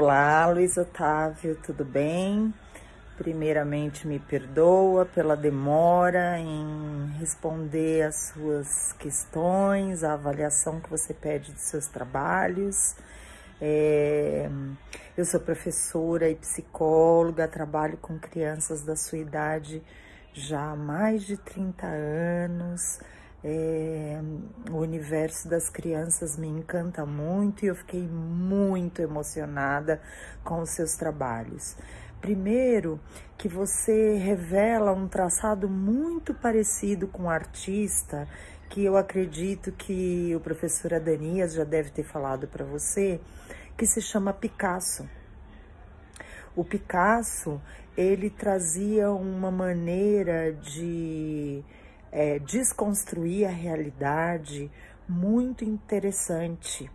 Olá, Luiz Otávio, tudo bem? Primeiramente, me perdoa pela demora em responder as suas questões, a avaliação que você pede dos seus trabalhos. Eu sou professora e psicóloga, trabalho com crianças da sua idade já há mais de 30 anos. O universo das crianças me encanta muito e eu fiquei muito emocionada com os seus trabalhos. Primeiro, que você revela um traçado muito parecido com um artista que eu acredito que o professor Adanias já deve ter falado para você, que se chama Picasso. O Picasso, ele trazia uma maneira de desconstruir a realidade muito interessante.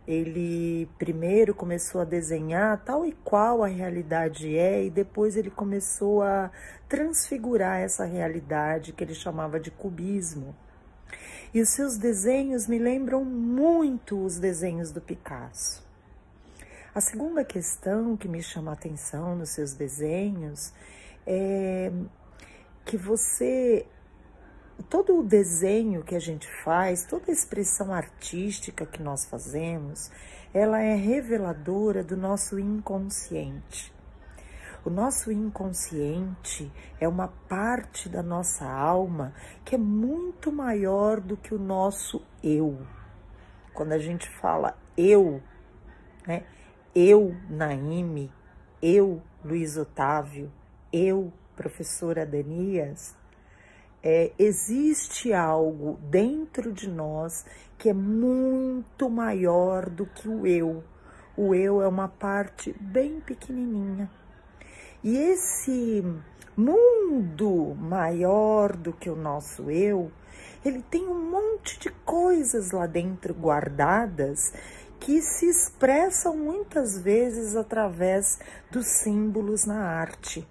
Ele primeiro começou a desenhar tal e qual a realidade é, e depois ele começou a transfigurar essa realidade que ele chamava de cubismo. E os seus desenhos me lembram muito os desenhos do Picasso. A segunda questão que me chama a atenção nos seus desenhos é que todo o desenho que a gente faz, toda a expressão artística que nós fazemos, ela é reveladora do nosso inconsciente. O nosso inconsciente é uma parte da nossa alma que é muito maior do que o nosso eu. Quando a gente fala eu, né? Eu, Naime, eu, Luiz Otávio, eu, professora Adanias, existe algo dentro de nós que é muito maior do que o eu. O eu é uma parte bem pequenininha. E esse mundo maior do que o nosso eu, ele tem um monte de coisas lá dentro guardadas que se expressam muitas vezes através dos símbolos na arte.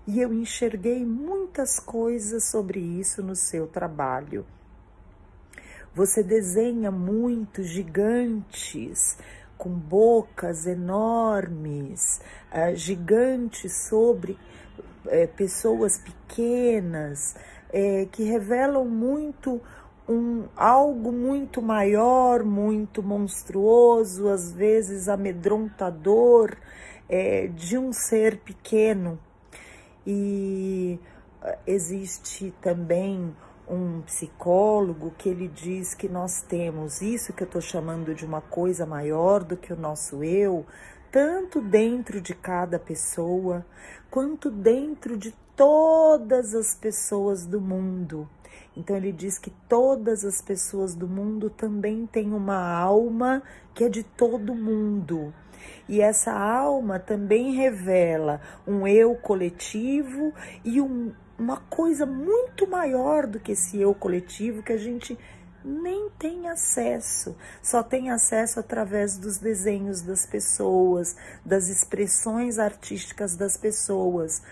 E eu enxerguei muitas coisas sobre isso no seu trabalho. Você desenha muito gigantes, com bocas enormes, gigantes sobre pessoas pequenas, que revelam muito algo muito maior, muito monstruoso, às vezes amedrontador, de um ser pequeno. E existe também um psicólogo que ele diz que nós temos isso que eu estou chamando de uma coisa maior do que o nosso eu, tanto dentro de cada pessoa, quanto dentro de todas as pessoas do mundo. Então ele diz que todas as pessoas do mundo também têm uma alma que é de todo mundo. E essa alma também revela um eu coletivo e uma coisa muito maior do que esse eu coletivo que a gente nem tem acesso, só tem acesso através dos desenhos das pessoas, das expressões artísticas das pessoas.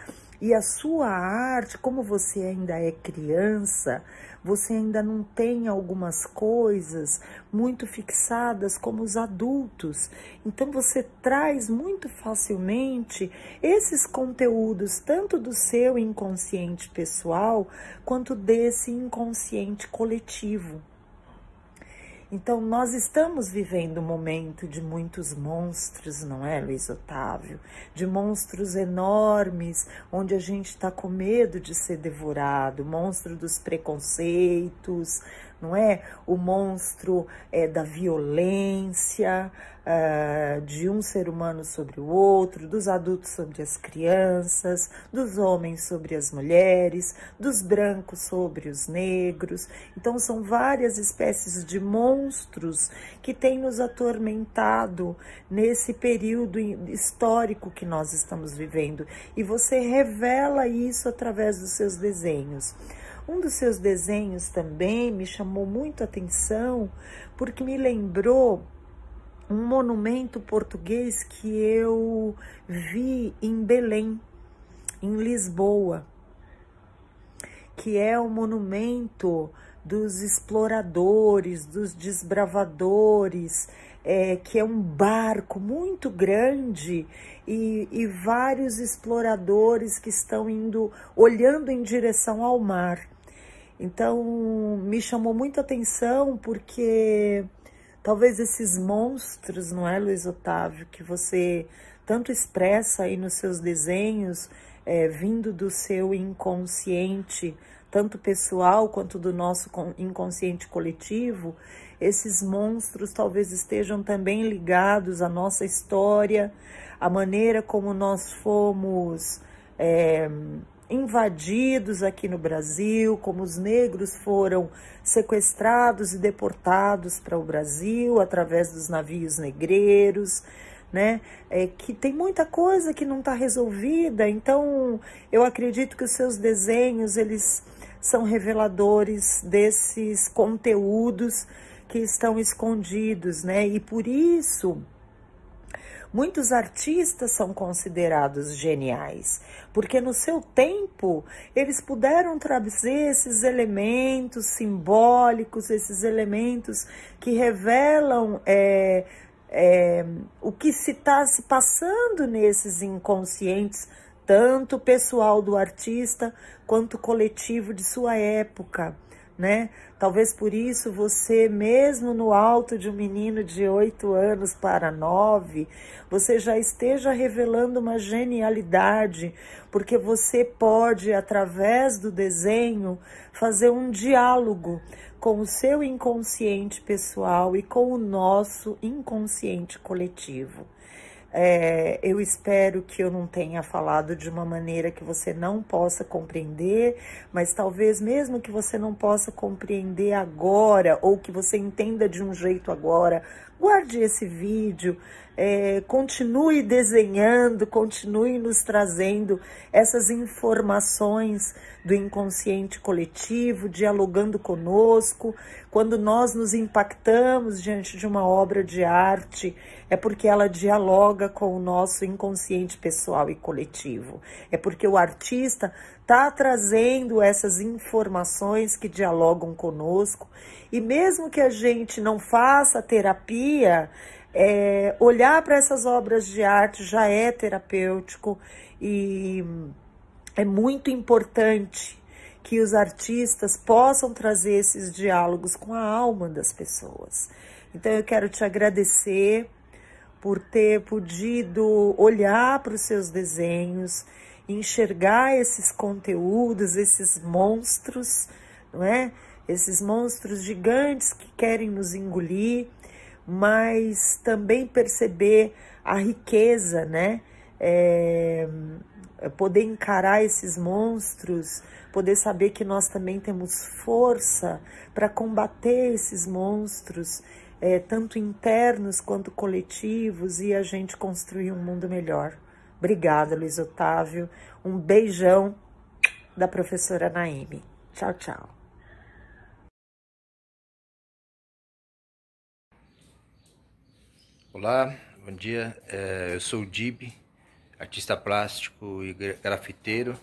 E a sua arte, como você ainda é criança, você ainda não tem algumas coisas muito fixadas como os adultos. Então você traz muito facilmente esses conteúdos, tanto do seu inconsciente pessoal, quanto desse inconsciente coletivo. Então, nós estamos vivendo um momento de muitos monstros, não é, Luiz Otávio? De monstros enormes, onde a gente está com medo de ser devorado, monstro dos preconceitos, não é? O monstro da violência, de um ser humano sobre o outro, dos adultos sobre as crianças, dos homens sobre as mulheres, dos brancos sobre os negros. Então são várias espécies de monstros que têm nos atormentado nesse período histórico que nós estamos vivendo. E você revela isso através dos seus desenhos. Um dos seus desenhos também me chamou muito a atenção, porque me lembrou um monumento português que eu vi em Belém, em Lisboa, que é o monumento dos exploradores, dos desbravadores, que é um barco muito grande e vários exploradores que estão olhando em direção ao mar. Então, me chamou muita atenção porque talvez esses monstros, não é, Luiz Otávio, que você tanto expressa aí nos seus desenhos, vindo do seu inconsciente, tanto pessoal quanto do nosso inconsciente coletivo, esses monstros talvez estejam também ligados à nossa história, à maneira como nós fomos invadidos aqui no Brasil, como os negros foram sequestrados e deportados para o Brasil através dos navios negreiros, né? Que tem muita coisa que não está resolvida. Então, eu acredito que os seus desenhos, eles são reveladores desses conteúdos que estão escondidos, né? E por isso muitos artistas são considerados geniais, porque no seu tempo eles puderam trazer esses elementos simbólicos, esses elementos que revelam o que está se passando nesses inconscientes, tanto pessoal do artista quanto coletivo de sua época, né? Talvez por isso você, mesmo no alto de um menino de 8 anos para 9, você já esteja revelando uma genialidade, porque você pode, através do desenho, fazer um diálogo com o seu inconsciente pessoal e com o nosso inconsciente coletivo. Eu espero que eu não tenha falado de uma maneira que você não possa compreender, mas talvez mesmo que você não possa compreender agora, ou que você entenda de um jeito agora, guarde esse vídeo, continue desenhando, continue nos trazendo essas informações do inconsciente coletivo, dialogando conosco. Quando nós nos impactamos diante de uma obra de arte, é porque ela dialoga com o nosso inconsciente pessoal e coletivo. É porque o artista está trazendo essas informações que dialogam conosco. E mesmo que a gente não faça terapia, olhar para essas obras de arte já é terapêutico, e é muito importante que os artistas possam trazer esses diálogos com a alma das pessoas. Então eu quero te agradecer por ter podido olhar para os seus desenhos, enxergar esses conteúdos, esses monstros, não é? Esses monstros gigantes que querem nos engolir, mas também perceber a riqueza, né? Poder encarar esses monstros, poder saber que nós também temos força para combater esses monstros, tanto internos quanto coletivos, e a gente construir um mundo melhor. Obrigada, Luiz Otávio. Um beijão da professora Naime. Tchau, tchau. Olá, bom dia. Eu sou o Dib, artista plástico e grafiteiro,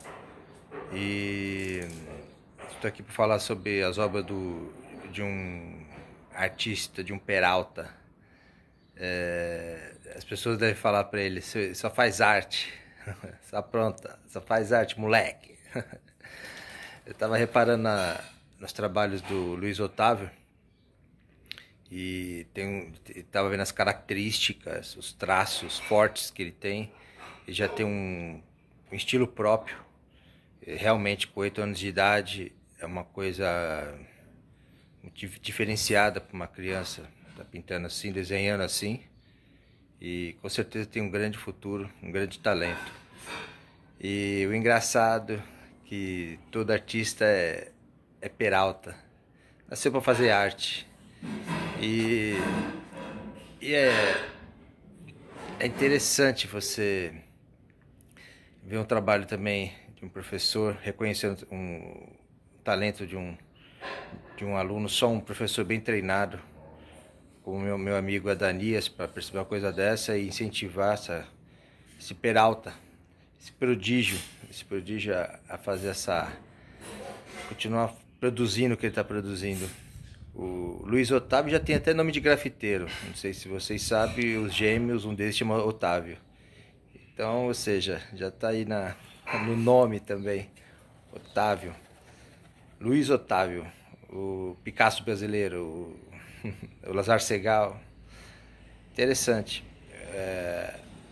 e estou aqui para falar sobre as obras de um artista, de um Peralta. As pessoas devem falar para ele: só faz arte, só pronta, só faz arte, moleque. Eu estava reparando nos trabalhos do Luiz Otávio, e estava vendo as características, os traços fortes que ele tem. Ele já tem um estilo próprio. Realmente, com 8 anos de idade, é uma coisa diferenciada para uma criança. Tá pintando assim, desenhando assim, e com certeza tem um grande futuro, um grande talento. E o engraçado é que todo artista é Peralta, nasceu para fazer arte. E é interessante você ver um trabalho também de um professor reconhecendo um talento de um aluno, só um professor bem treinado, como meu amigo Adanias, para perceber uma coisa dessa e incentivar esse Peralta, esse prodígio a fazer continuar produzindo o que ele está produzindo. O Luiz Otávio já tem até nome de grafiteiro. Não sei se vocês sabem, os gêmeos, um deles chama Otávio. Então, ou seja, já tá aí no nome também. Otávio. Luiz Otávio. O Picasso brasileiro. O Lazar Segal. Interessante.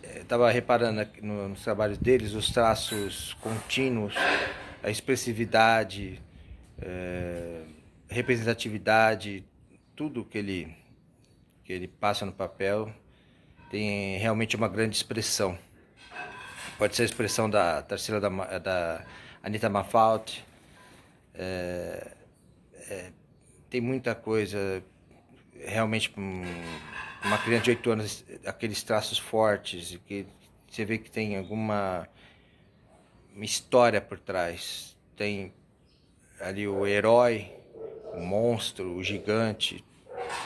Eu estava reparando nos trabalhos deles, os traços contínuos, a expressividade, representatividade, tudo que ele passa no papel tem realmente uma grande expressão. Pode ser a expressão da Tarsila, da Anita Malfatti, tem muita coisa, realmente uma criança de 8 anos, aqueles traços fortes, que você vê que tem alguma história por trás. Tem ali o herói, o monstro, o gigante,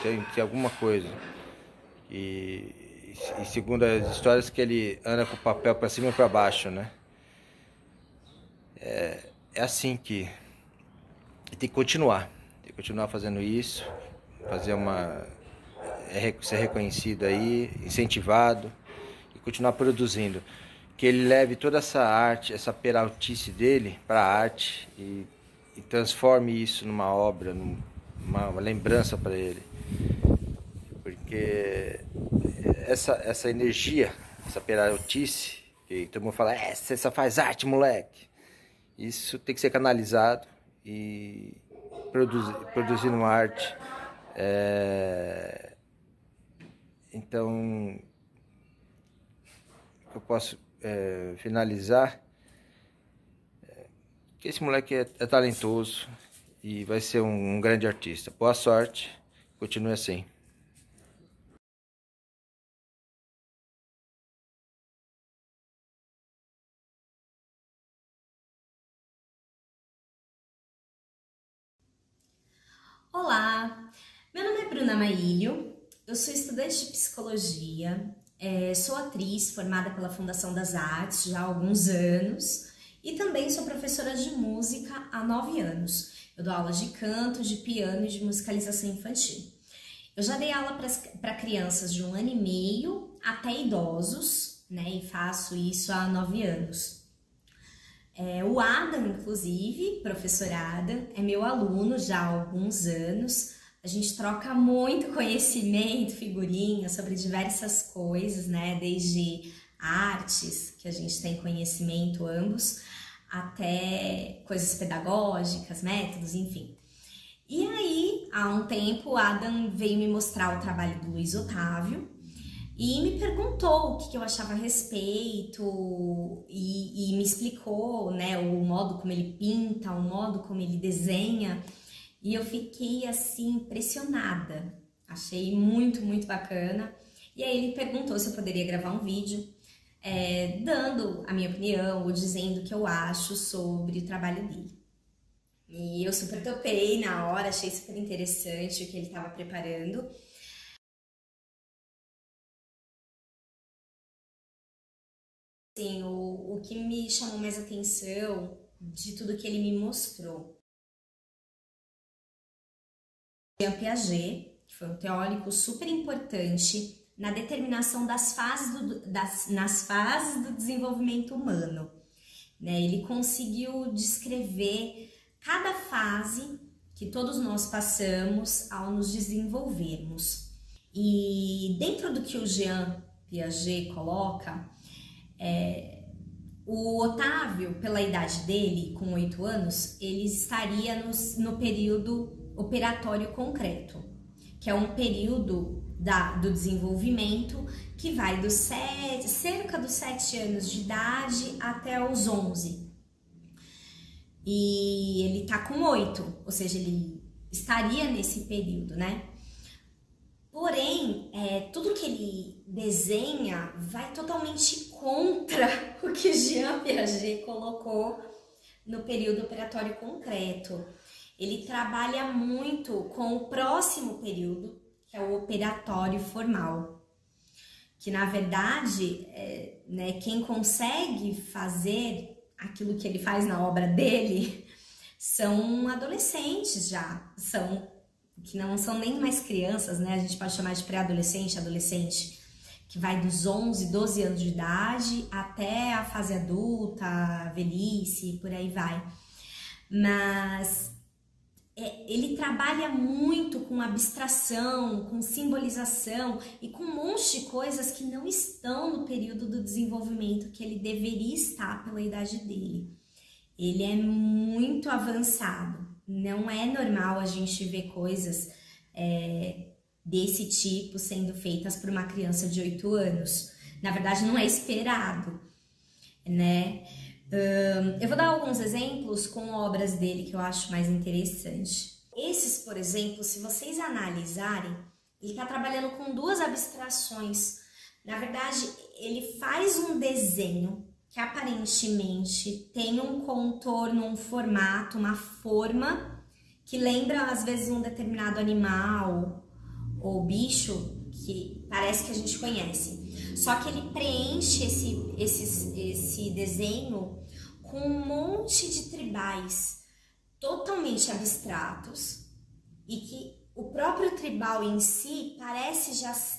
tem alguma coisa. E segundo as histórias, que ele anda com o papel para cima e para baixo, né? É assim que tem que continuar fazendo isso, fazer ser reconhecido aí, incentivado e continuar produzindo. Que ele leve toda essa arte, essa peraltice dele para a arte e transforme isso numa obra, numa lembrança para ele. Porque essa energia, essa peraltice, que todo mundo fala, você só faz arte, moleque. Isso tem que ser canalizado e produzir uma arte. Então, eu posso finalizar que esse moleque é talentoso e vai ser um grande artista. Boa sorte, continue assim. Olá, meu nome é Bruna Maílio, eu sou estudante de psicologia, sou atriz formada pela Fundação das Artes já há alguns anos e também sou professora de música há 9 anos. Eu dou aulas de canto, de piano e de musicalização infantil. Eu já dei aula para crianças de 1 ano e meio até idosos, né, e faço isso há 9 anos. O Adam, inclusive, professor Adam, é meu aluno já há alguns anos. A gente troca muito conhecimento, figurinha sobre diversas coisas, né? Desde artes, que a gente tem conhecimento ambos, até coisas pedagógicas, métodos, enfim. E aí, há um tempo, o Adam veio me mostrar o trabalho do Luiz Otávio, e me perguntou o que eu achava a respeito e me explicou, né, o modo como ele pinta, o modo como ele desenha, e eu fiquei assim impressionada, achei muito, muito bacana. E aí ele perguntou se eu poderia gravar um vídeo dando a minha opinião ou dizendo o que eu acho sobre o trabalho dele. E eu super topei na hora, achei super interessante o que ele estava preparando. Assim, o que me chamou mais atenção de tudo que ele me mostrou. Jean Piaget, que foi um teórico super importante na determinação das fases do desenvolvimento humano, né? Ele conseguiu descrever cada fase que todos nós passamos ao nos desenvolvermos. E dentro do que o Jean Piaget coloca, o Otávio, pela idade dele, com 8 anos, ele estaria no período operatório concreto, que é um período do desenvolvimento que vai cerca dos 7 anos de idade até os 11. E ele tá com 8, ou seja, ele estaria nesse período, né? Porém, tudo que ele desenha vai totalmente contra o que Jean Piaget colocou no período operatório concreto. Ele trabalha muito com o próximo período, que é o operatório formal. Que, na verdade, né, quem consegue fazer aquilo que ele faz na obra dele são adolescentes já, são que não são nem mais crianças, né? A gente pode chamar de pré-adolescente, adolescente, que vai dos 11, 12 anos de idade até a fase adulta, velhice, por aí vai. Mas ele trabalha muito com abstração, com simbolização e com um monte de coisas que não estão no período do desenvolvimento que ele deveria estar pela idade dele. Ele é muito avançado, não é normal a gente ver coisas desse tipo sendo feitas por uma criança de 8 anos. Na verdade, não é esperado, né? Eu vou dar alguns exemplos com obras dele que eu acho mais interessante. Esses, por exemplo, se vocês analisarem, ele está trabalhando com duas abstrações. Na verdade, ele faz um desenho que aparentemente tem um contorno, um formato, uma forma que lembra às vezes um determinado animal ou bicho que parece que a gente conhece. Só que ele preenche esse desenho com um monte de tribais totalmente abstratos e que o próprio tribal em si parece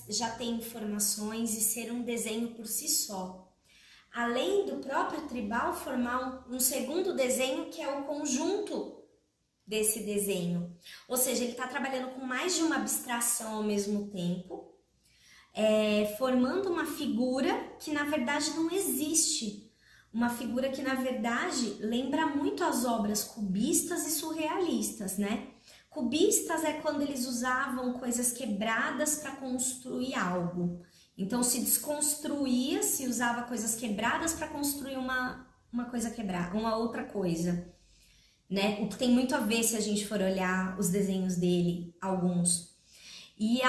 já ter informações e ser um desenho por si só. Além do próprio tribal formar um segundo desenho que é o conjunto desse desenho. Ou seja, ele está trabalhando com mais de uma abstração ao mesmo tempo, formando uma figura que na verdade não existe. Uma figura que, na verdade, lembra muito as obras cubistas e surrealistas, né? Cubistas é quando eles usavam coisas quebradas para construir algo. Então, se desconstruía, se usava coisas quebradas para construir uma coisa quebrada, uma outra coisa, né? O que tem muito a ver se a gente for olhar os desenhos dele, alguns. E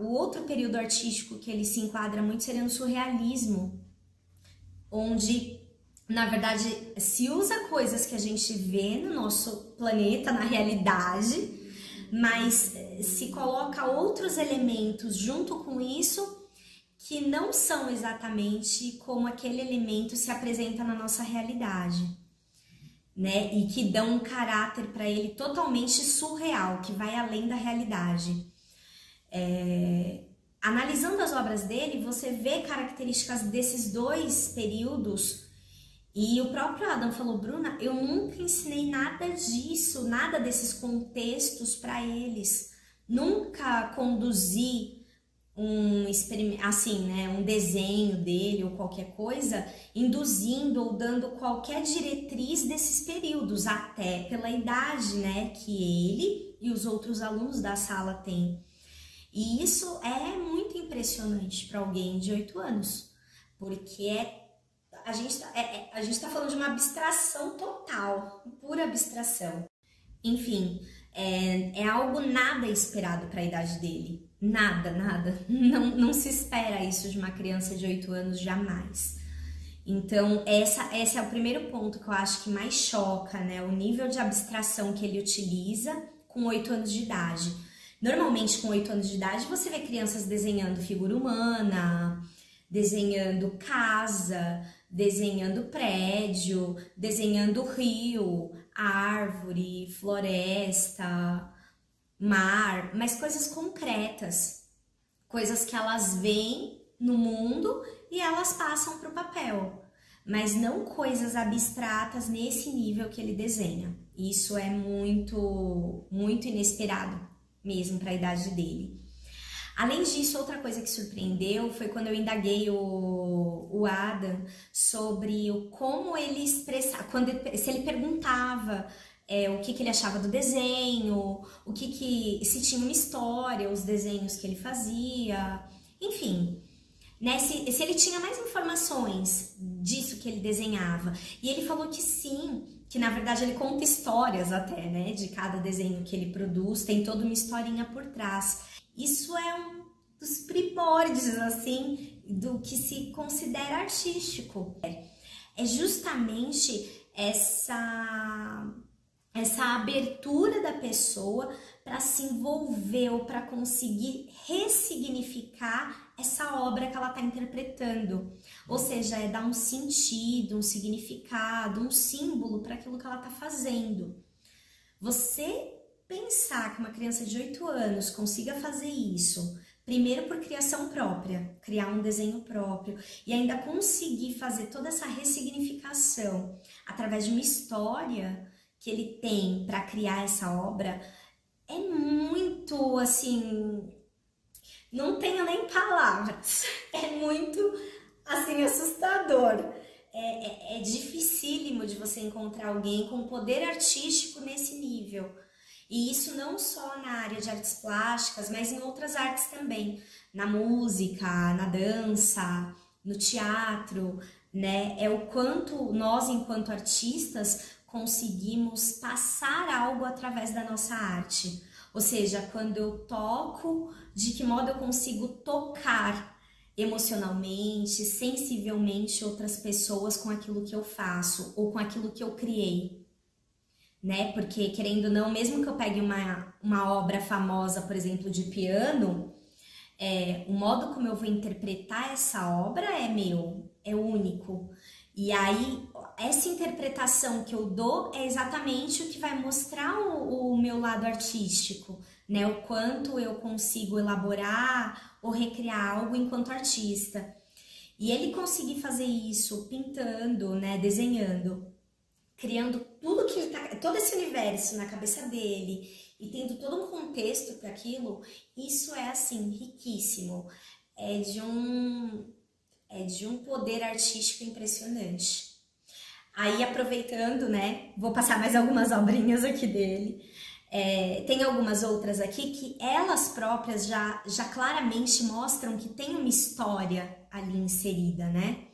o outro período artístico que ele se enquadra muito seria no surrealismo, onde, na verdade, se usa coisas que a gente vê no nosso planeta, na realidade, mas se coloca outros elementos junto com isso que não são exatamente como aquele elemento se apresenta na nossa realidade, né? E que dão um caráter para ele totalmente surreal, que vai além da realidade. Analisando as obras dele, você vê características desses dois períodos e o próprio Adam falou: Bruna, eu nunca ensinei nada disso, nada desses contextos para eles, nunca conduzi um desenho dele ou qualquer coisa, induzindo ou dando qualquer diretriz desses períodos, até pela idade, né, que ele e os outros alunos da sala têm. E isso é muito impressionante para alguém de 8 anos, porque a gente tá falando de uma abstração total, pura abstração. Enfim, é algo nada esperado para a idade dele. Nada. Não se espera isso de uma criança de 8 anos, jamais. Então, esse é o primeiro ponto que eu acho que mais choca, né? O nível de abstração que ele utiliza com 8 anos de idade. Normalmente, com 8 anos de idade, você vê crianças desenhando figura humana, desenhando casa, desenhando prédio, desenhando rio, árvore, floresta, mar, mas coisas concretas, coisas que elas veem no mundo e elas passam para o papel, mas não coisas abstratas nesse nível que ele desenha. Isso é muito inesperado mesmo para a idade dele. Além disso, outra coisa que surpreendeu foi quando eu indaguei o Adam sobre como ele expressava, se ele perguntava o que ele achava do desenho, se tinha uma história, os desenhos que ele fazia, enfim, né, se ele tinha mais informações disso que ele desenhava. E ele falou que sim, que na verdade ele conta histórias até, né, de cada desenho que ele produz, tem toda uma historinha por trás. Isso é um dos primórdios, assim, do que se considera artístico. É justamente essa abertura da pessoa para se envolver ou para conseguir ressignificar essa obra que ela está interpretando. Ou seja, é dar um sentido, um significado, um símbolo para aquilo que ela está fazendo. Você pensar que uma criança de 8 anos consiga fazer isso, primeiro por criação própria, criar um desenho próprio e ainda conseguir fazer toda essa ressignificação através de uma história que ele tem para criar essa obra, é muito, assim, não tenho nem palavras, é muito, assim, assustador. É dificílimo de você encontrar alguém com poder artístico nesse nível. E isso não só na área de artes plásticas, mas em outras artes também. Na música, na dança, no teatro, né? É o quanto nós, enquanto artistas, conseguimos passar algo através da nossa arte. Ou seja, quando eu toco, de que modo eu consigo tocar emocionalmente, sensivelmente outras pessoas com aquilo que eu faço ou com aquilo que eu criei, né? Porque, querendo ou não, mesmo que eu pegue uma obra famosa, por exemplo, de piano, o modo como eu vou interpretar essa obra é meu, é único. E aí, essa interpretação que eu dou é exatamente o que vai mostrar o meu lado artístico, né? O quanto eu consigo elaborar ou recriar algo enquanto artista. E ele conseguir fazer isso pintando, né? Desenhando, criando tudo que ele tá, todo esse universo na cabeça dele e tendo todo um contexto para aquilo, isso é, assim, riquíssimo. É de um poder artístico impressionante. Aí, aproveitando, né, vou passar mais algumas obrinhas aqui dele. Tem algumas outras aqui que elas próprias já claramente mostram que tem uma história ali inserida, né?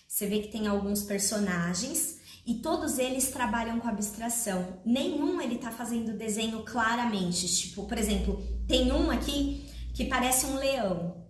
Você vê que tem alguns personagens e todos eles trabalham com abstração. Nenhum ele tá fazendo desenho claramente. Tipo, por exemplo, tem um aqui que parece um leão.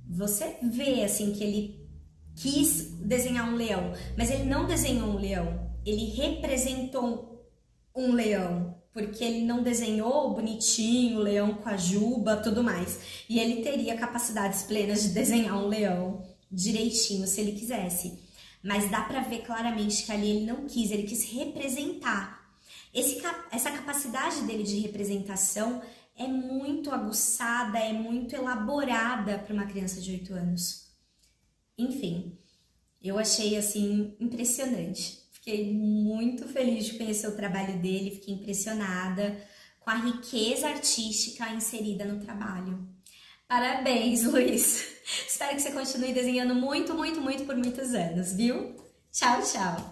Você vê, assim, que ele quis desenhar um leão, mas ele não desenhou um leão, ele representou um leão, porque ele não desenhou bonitinho, o leão com a juba, tudo mais. E ele teria capacidades plenas de desenhar um leão direitinho, se ele quisesse. Mas dá pra ver claramente que ali ele não quis, ele quis representar. Essa capacidade dele de representação é muito aguçada, é muito elaborada para uma criança de 8 anos. Enfim, eu achei, assim, impressionante. Fiquei muito feliz de conhecer o trabalho dele, fiquei impressionada com a riqueza artística inserida no trabalho. Parabéns, Luiz! Espero que você continue desenhando muito, muito, muito por muitos anos, viu? Tchau, tchau!